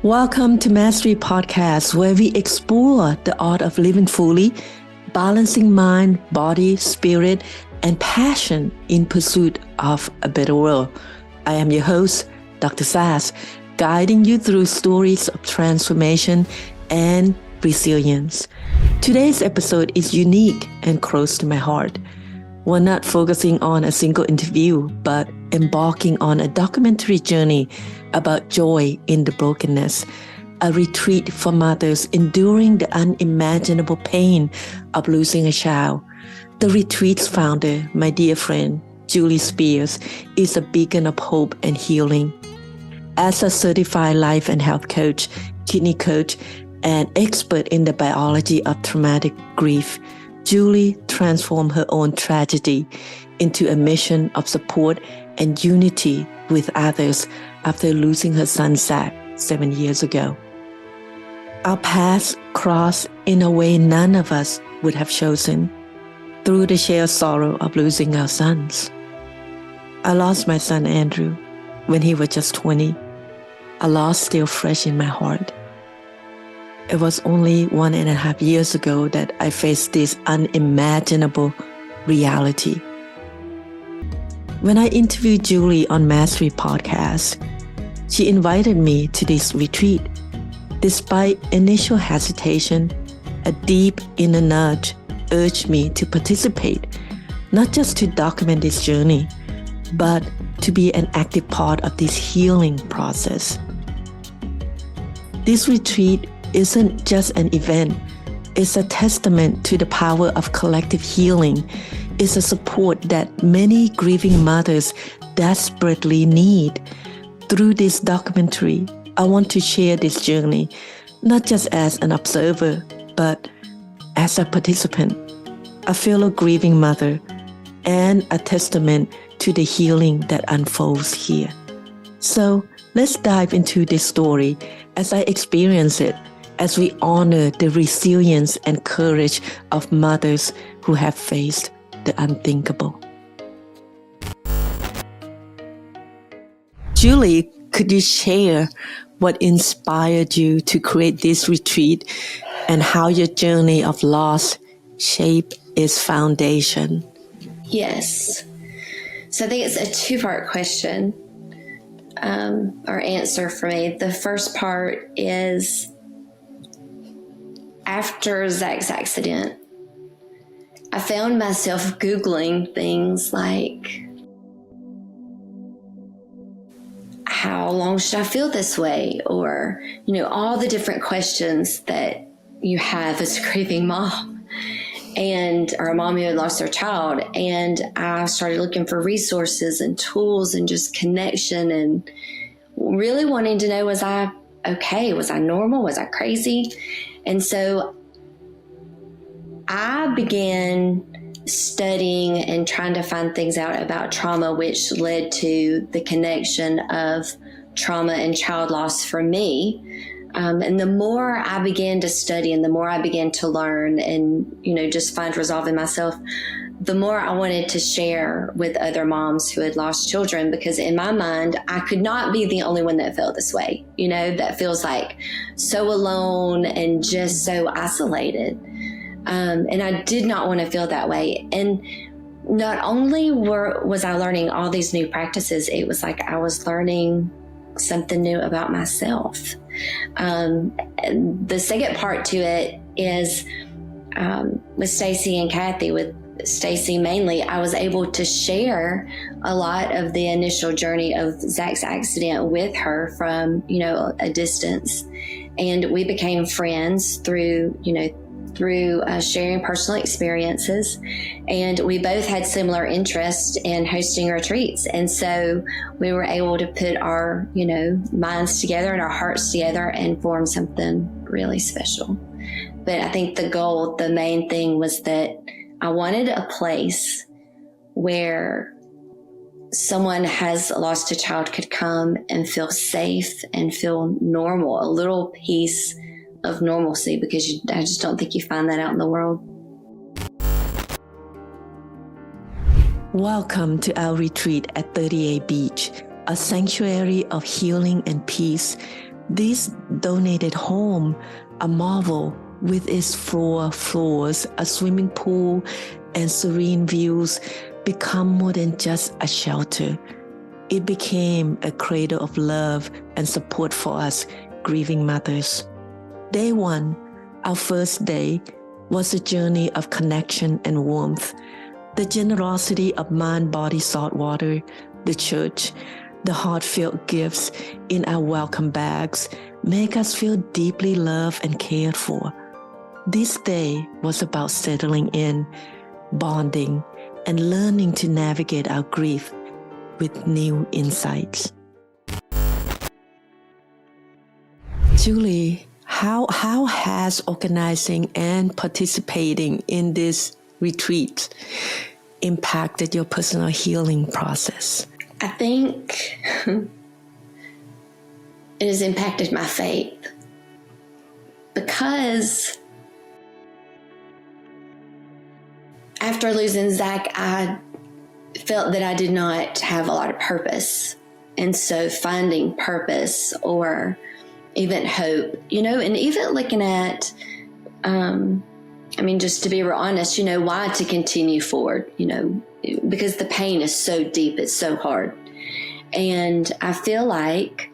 Welcome to Mastery Podcast, where we explore the art of living fully, balancing mind, body, spirit, and passion in pursuit of a better world. I am your host, Dr. Sass, guiding you through stories of transformation and resilience. Today's episode is unique and close to my heart. We're not focusing on a single interview, but embarking on a documentary journey about joy in the brokenness, a retreat for mothers enduring the unimaginable pain of losing a child. The retreat's founder, my dear friend, Julie Spears, is a beacon of hope and healing. As a certified life and health coach, kidney coach, and expert in the biology of traumatic grief, Julie transformed her own tragedy into a mission of support and unity with others after losing her son Zach 7 years ago. Our paths crossed in a way none of us would have chosen, through the shared sorrow of losing our sons. I lost my son Andrew when he was just 20, a loss still fresh in my heart. It was only 1.5 years ago that I faced this unimaginable reality. When I interviewed Julie on Mastery Podcast, she invited me to this retreat. Despite initial hesitation, a deep inner nudge urged me to participate, not just to document this journey, but to be an active part of this healing process. This retreat isn't just an event, it's a testament to the power of collective healing. It's a support that many grieving mothers desperately need. Through this documentary, I want to share this journey, not just as an observer, but as a participant, a fellow grieving mother, and a testament to the healing that unfolds here. So let's dive into this story as I experience it, as we honor the resilience and courage of mothers who have faced the unthinkable. Julie, could you share what inspired you to create this retreat and how your journey of loss shaped its foundation? Yes. So I think it's a two-part question or answer for me. The first part is, after Zach's accident, I found myself Googling things like, how long should I feel this way? Or, all the different questions that you have as a grieving mom or a mom who had lost their child. And I started looking for resources and tools and just connection and really wanting to know, was I okay? Was I normal? Was I crazy? And so I began studying and trying to find things out about trauma, which led to the connection of trauma and child loss for me. And the more I began to study and the more I began to learn and, just find resolve in myself, the more I wanted to share with other moms who had lost children, because in my mind, I could not be the only one that felt this way, that feels like so alone and just so isolated. And I did not want to feel that way. And not only was I learning all these new practices, it was like I was learning something new about myself. And the second part to it is with Stacie and Kathy, with Stacie mainly, I was able to share a lot of the initial journey of Zach's accident with her from, a distance. And we became friends through sharing personal experiences. And we both had similar interests in hosting retreats. And so we were able to put our, minds together and our hearts together and form something really special. But I think the main thing was that I wanted a place where someone has lost a child could come and feel safe and feel normal, a little piece of normalcy, because I just don't think you find that out in the world. Welcome to our retreat at 38 Beach, a sanctuary of healing and peace This donated home, a marvel with its four floors, a swimming pool, and serene views, become more than just a shelter. It became a cradle of love and support for us grieving mothers. Day one, our first day, was a journey of connection and warmth. The generosity of Mind Body Saltwater, the church, the heartfelt gifts in our welcome bags make us feel deeply loved and cared for. This day was about settling in, bonding, and learning to navigate our grief with new insights. Julie, how has organizing and participating in this retreat impacted your personal healing process? I think it has impacted my faith, because after losing Zach, I felt that I did not have a lot of purpose. And so finding purpose or even hope, and even looking at, just to be real honest, why to continue forward, because the pain is so deep, it's so hard. And I feel like,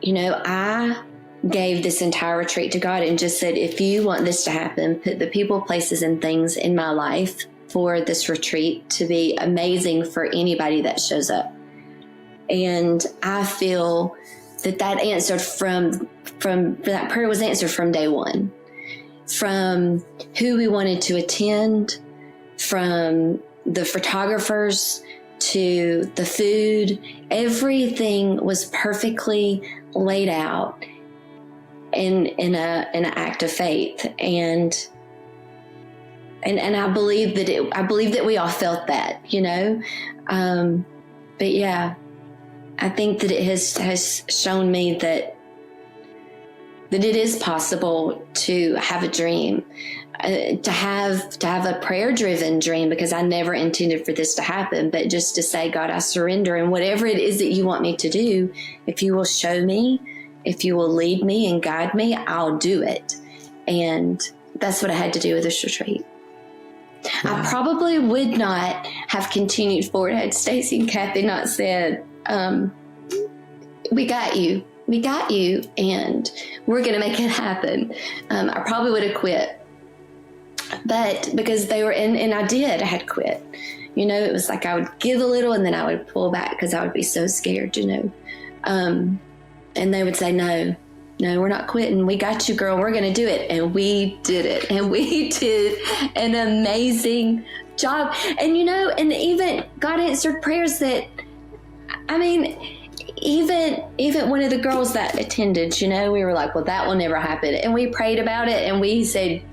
I gave this entire retreat to God and just said, if you want this to happen, put the people, places, and things in my life for this retreat to be amazing for anybody that shows up. And I feel that answered that prayer was answered from day one, from who we wanted to attend, from the photographers to the food. Everything was perfectly laid out in an act of faith. And I believe that we all felt that, but yeah, I think that it has shown me that it is possible to have a dream, to have a prayer-driven dream, because I never intended for this to happen, but just to say, God, I surrender, and whatever it is that you want me to do, if you will show me, if you will lead me and guide me, I'll do it. And that's what I had to do with this retreat. Wow. I probably would not have continued forward had Stacie and Kathy not said, we got you, and we're going to make it happen. I probably would have quit, but because they were in, I had quit. It was like I would give a little and then I would pull back because I would be so scared, and they would say, no, we're not quitting. We got you, girl. We're going to do it. And we did it. And we did an amazing job. And, and even God answered prayers that, even one of the girls that attended, we were like, well, that will never happen. And we prayed about it and we said,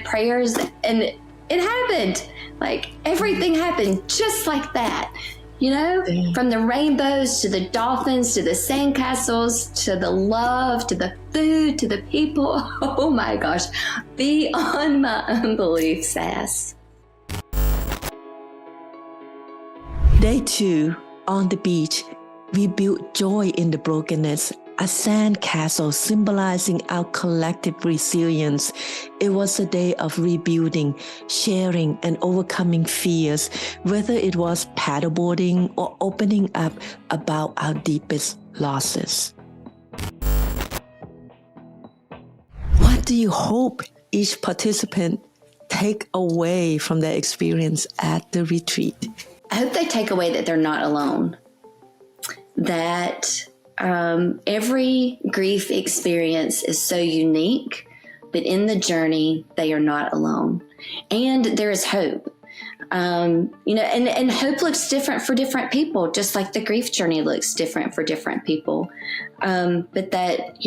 prayers, and it happened. Like everything happened just like that. From the rainbows to the dolphins, to the sandcastles, to the love, to the food, to the people. Oh my gosh, beyond my unbelief, Sass. Day 2, on the beach, we built joy in the brokenness, a sand castle symbolizing our collective resilience. It was a day of rebuilding, sharing, and overcoming fears, whether it was paddleboarding or opening up about our deepest losses. What do you hope each participant take away from their experience at the retreat? I hope they take away that they're not alone, that every grief experience is so unique, but in the journey, they are not alone. And there is hope. And hope looks different for different people, just like the grief journey looks different for different people. But that,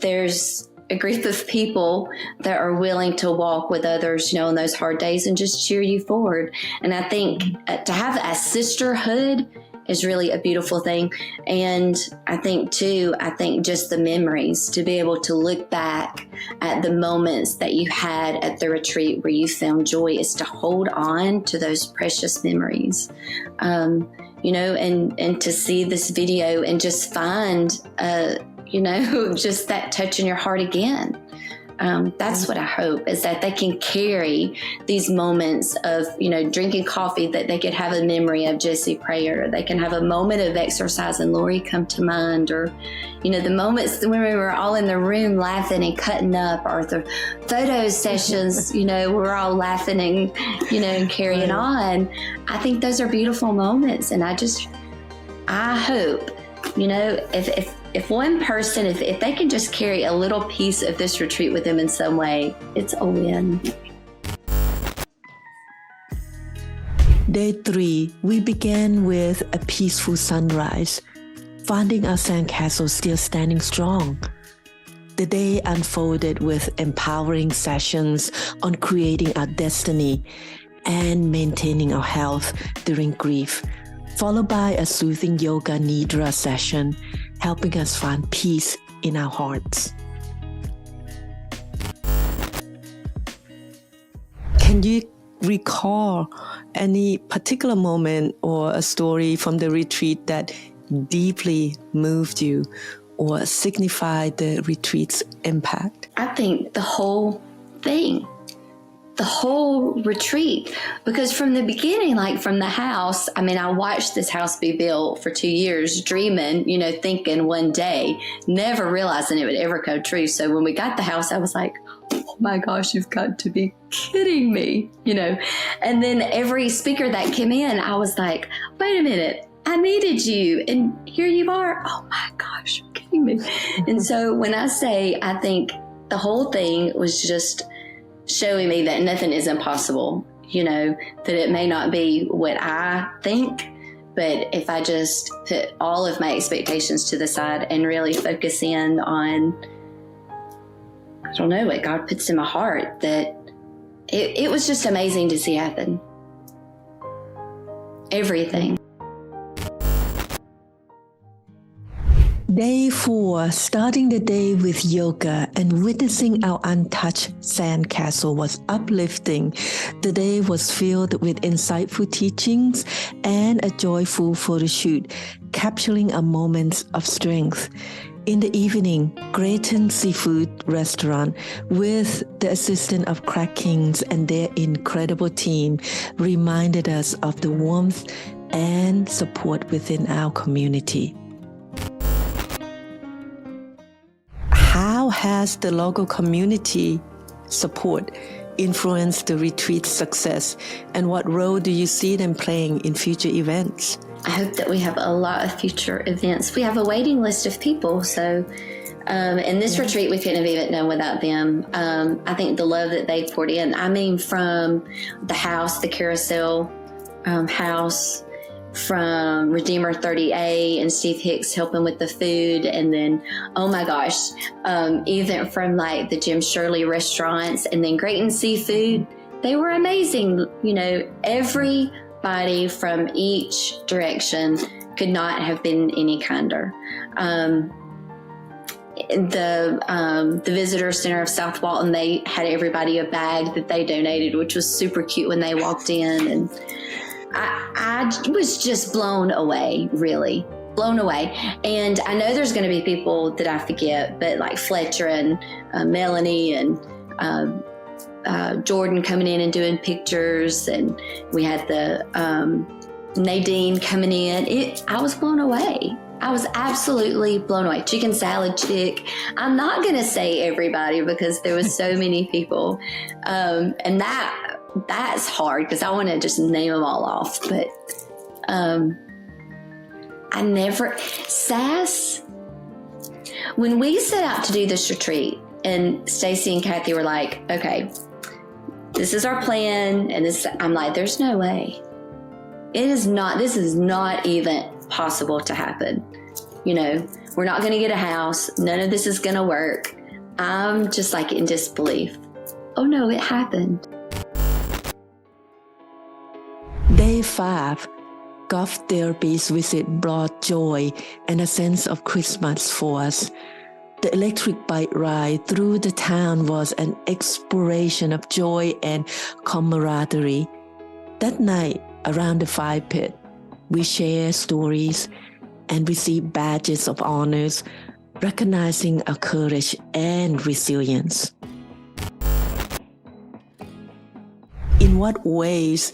there's a group of people that are willing to walk with others, in those hard days and just cheer you forward. And I think to have a sisterhood is really a beautiful thing. And I think just the memories, to be able to look back at the moments that you had at the retreat where you found joy, is to hold on to those precious memories. and to see this video and just find, just that touch in your heart again. That's what I hope, is that they can carry these moments of, drinking coffee, that they could have a memory of Jessye prayer, or they can have a moment of exercise and Lori come to mind, or, the moments when we were all in the room laughing and cutting up, or the photo sessions, we're all laughing and, and carrying on. I think those are beautiful moments. And I hope, if one person, if they can just carry a little piece of this retreat with them in some way, it's a win. Day 3, we began with a peaceful sunrise, finding our sandcastle still standing strong. The day unfolded with empowering sessions on creating our destiny and maintaining our health during grief, followed by a soothing yoga nidra session, helping us find peace in our hearts. Can you recall any particular moment or a story from the retreat that deeply moved you or signified the retreat's impact? I think the whole thing. The whole retreat, because from the beginning, like from the house, I watched this house be built for 2 years, dreaming, thinking one day, never realizing it would ever come true. So when we got the house, I was like, oh my gosh, you've got to be kidding me, and then every speaker that came in, I was like, wait a minute, I needed you. And here you are. Oh my gosh, you're kidding me. And so when I say, I think the whole thing was just showing me that nothing is impossible, that it may not be what I think, but if I just put all of my expectations to the side and really focus in on, what God puts in my heart, that it was just amazing to see happen. Everything. Day 4, starting the day with yoga and witnessing our untouched sandcastle was uplifting. The day was filled with insightful teachings and a joyful photo shoot, capturing our moments of strength. In the evening, Greyton Seafood Restaurant, with the assistance of Crack Kings and their incredible team, reminded us of the warmth and support within our community. How has the local community support influenced the retreat's success, and what role do you see them playing in future events? I hope that we have a lot of future events. We have a waiting list of people, so in this retreat we couldn't have even done without them. I think the love that they poured in, from the house, the Carosel house, from Redeemer 30A and Steve Hicks helping with the food. And then, oh my gosh, even from like the Jim Shirley restaurants and then Greyton Seafood, they were amazing. Everybody from each direction could not have been any kinder. The Visitor Center of South Walton, they had everybody a bag that they donated, which was super cute when they walked in. And I was just blown away, really blown away. And I know there's going to be people that I forget, but like Fletcher and Melanie and Jordan coming in and doing pictures. And we had the Nadine coming in. I was blown away. I was absolutely blown away. Chicken salad chick. I'm not going to say everybody because there was so many people. And that's hard because I want to just name them all off. But Sass, when we set out to do this retreat and Stacie and Kathy were like, okay, this is our plan. And I'm like, there's no way. This is not even possible to happen. We're not going to get a house. None of this is going to work. I'm just like in disbelief. Oh no, it happened. Day 5, golf therapy's visit brought joy and a sense of Christmas for us. The electric bike ride through the town was an exploration of joy and camaraderie. That night, around the fire pit, We share stories and receive badges of honors, recognizing our courage and resilience. In what ways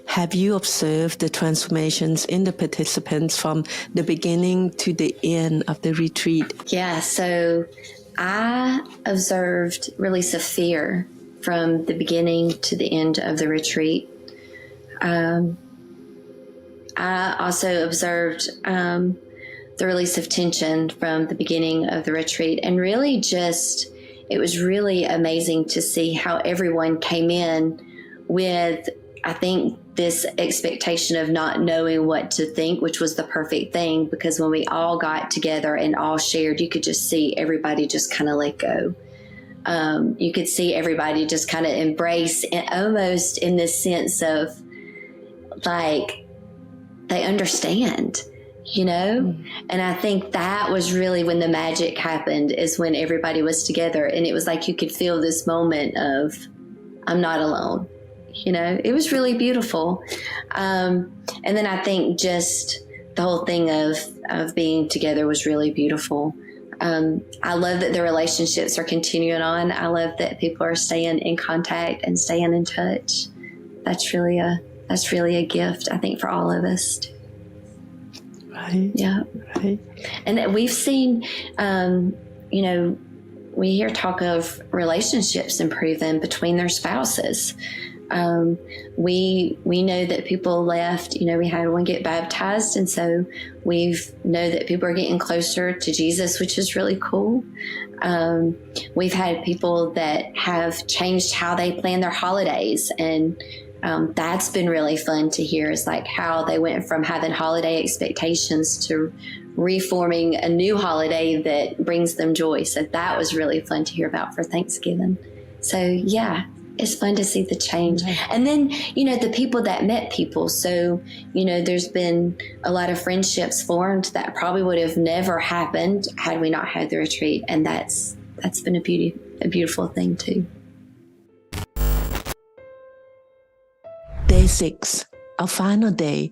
have you observed the transformations in the participants from the beginning to the end of the retreat? Yeah, so I observed release of fear from the beginning to the end of the retreat. I also observed the release of tension from the beginning of the retreat, and really it was really amazing to see how everyone came in with, I think, this expectation of not knowing what to think, which was the perfect thing, because when we all got together and all shared, you could just see everybody just kind of let go. You could see everybody just kind of embrace, and almost in this sense of like they understand, you know? Mm. And I think that was really when the magic happened, is when everybody was together, and it was like you could feel this moment of, I'm not alone. You know, it was really beautiful. And then I think just the whole thing of being together was really beautiful. I love that the relationships are continuing on. I love that people are staying in contact and staying in touch. That's really a gift, I think, for all of us. Right. Yeah. Right. And that we've seen, we hear talk of relationships improving between their spouses. We know that people left, we had one get baptized. And so we know that people are getting closer to Jesus, which is really cool. We've had people that have changed how they plan their holidays. And that's been really fun to hear, is like how they went from having holiday expectations to reforming a new holiday that brings them joy. So that was really fun to hear about for Thanksgiving. So yeah, it's fun to see the change. And then, the people that met people. So, there's been a lot of friendships formed that probably would have never happened had we not had the retreat. And that's been a beautiful thing too. Day 6, our final day,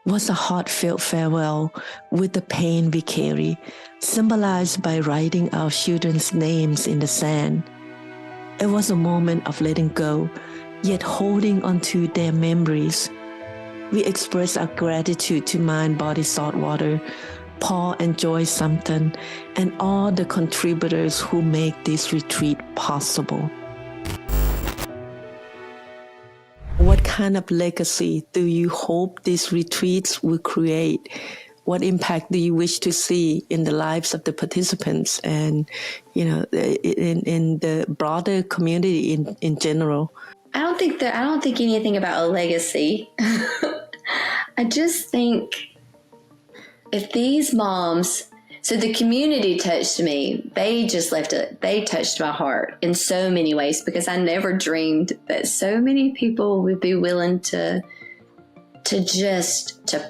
was a heartfelt farewell with the pain we carry, symbolized by writing our children's names in the sand. It was a moment of letting go, yet holding onto their memories. We express our gratitude to Mind Body Saltwater, Paul and Joy Sumpton, and all the contributors who make this retreat possible. What kind of legacy do you hope these retreats will create? What impact do you wish to see in the lives of the participants and, in the broader community in general? I don't think anything about a legacy. I just think if these moms, so the community touched me, they touched my heart in so many ways, because I never dreamed that so many people would be willing to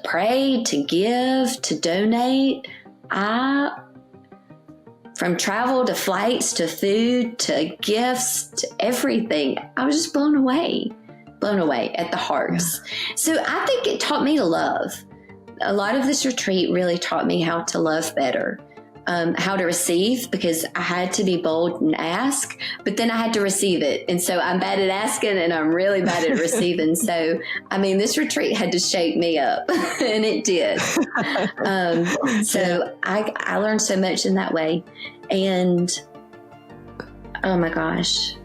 pray, to give, to donate. From travel to flights to food to gifts to everything, I was just blown away at the hearts. Yeah. So I think it taught me to love. A lot of this retreat really taught me how to love better. How to receive, because I had to be bold and ask, but then I had to receive it. And so I'm bad at asking and I'm really bad at receiving. So, this retreat had to shake me up and it did. So I learned so much in that way. And oh my gosh,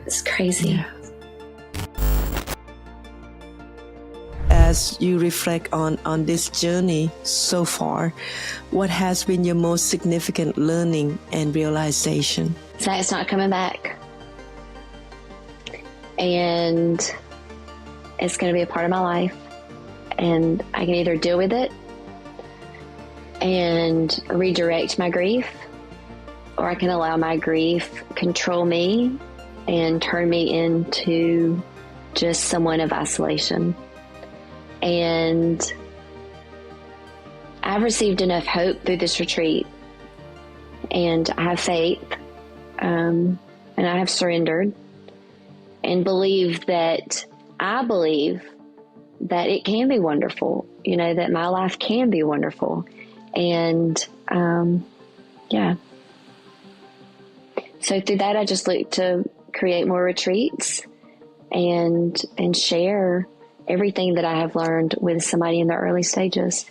it's crazy. Yeah. As you reflect on this journey so far, what has been your most significant learning and realization? So it's not coming back. And it's going to be a part of my life. And I can either deal with it and redirect my grief, or I can allow my grief control me and turn me into just someone of isolation. And I've received enough hope through this retreat, and I have faith, and I have surrendered and I believe that it can be wonderful, that my life can be wonderful. And, so through that, I just look to create more retreats and share everything that I have learned with somebody in the early stages.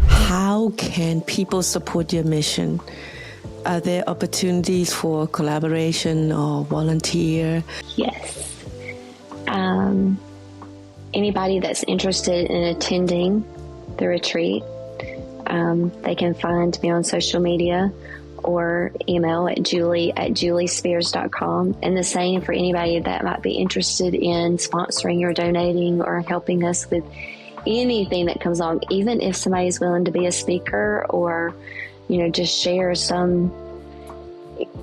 How can people support your mission? Are there opportunities for collaboration or volunteer? Yes. Anybody that's interested in attending the retreat, they can find me on social media or email at julie@juliespears.com. And the same for anybody that might be interested in sponsoring or donating or helping us with anything that comes along, even if somebody's willing to be a speaker or, just share some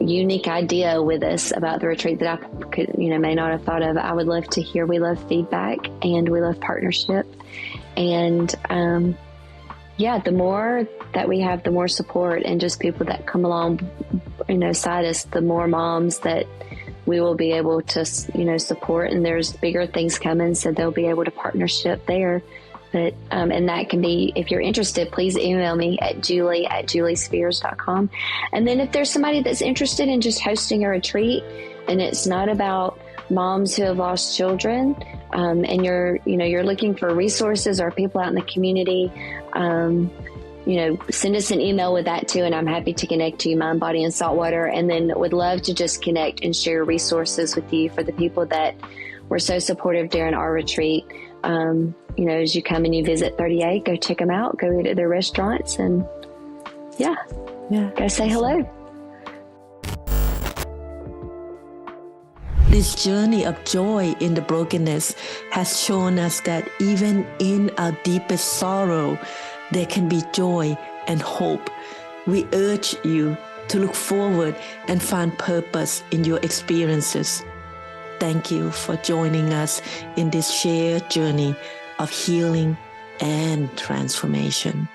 unique idea with us about the retreat that I could, may not have thought of. I would love to hear. We love feedback and we love partnership. And, the more that we have, the more support and just people that come along, side us, the more moms that we will be able to, support. And there's bigger things coming, so they'll be able to partnership there. But, and that can be, if you're interested, please email me at julie@juliespears.com. And then if there's somebody that's interested in just hosting a retreat, and it's not about moms who have lost children, and you're looking for resources or people out in the community, send us an email with that too, and I'm happy to connect to you, Mind, Body, and Saltwater. And then would love to just connect and share resources with you for the people that were so supportive during our retreat. As you come and you visit 38, go check them out, go eat at their restaurants, and go say hello. This journey of joy in the brokenness has shown us that even in our deepest sorrow, there can be joy and hope. We urge you to look forward and find purpose in your experiences. Thank you for joining us in this shared journey of healing and transformation.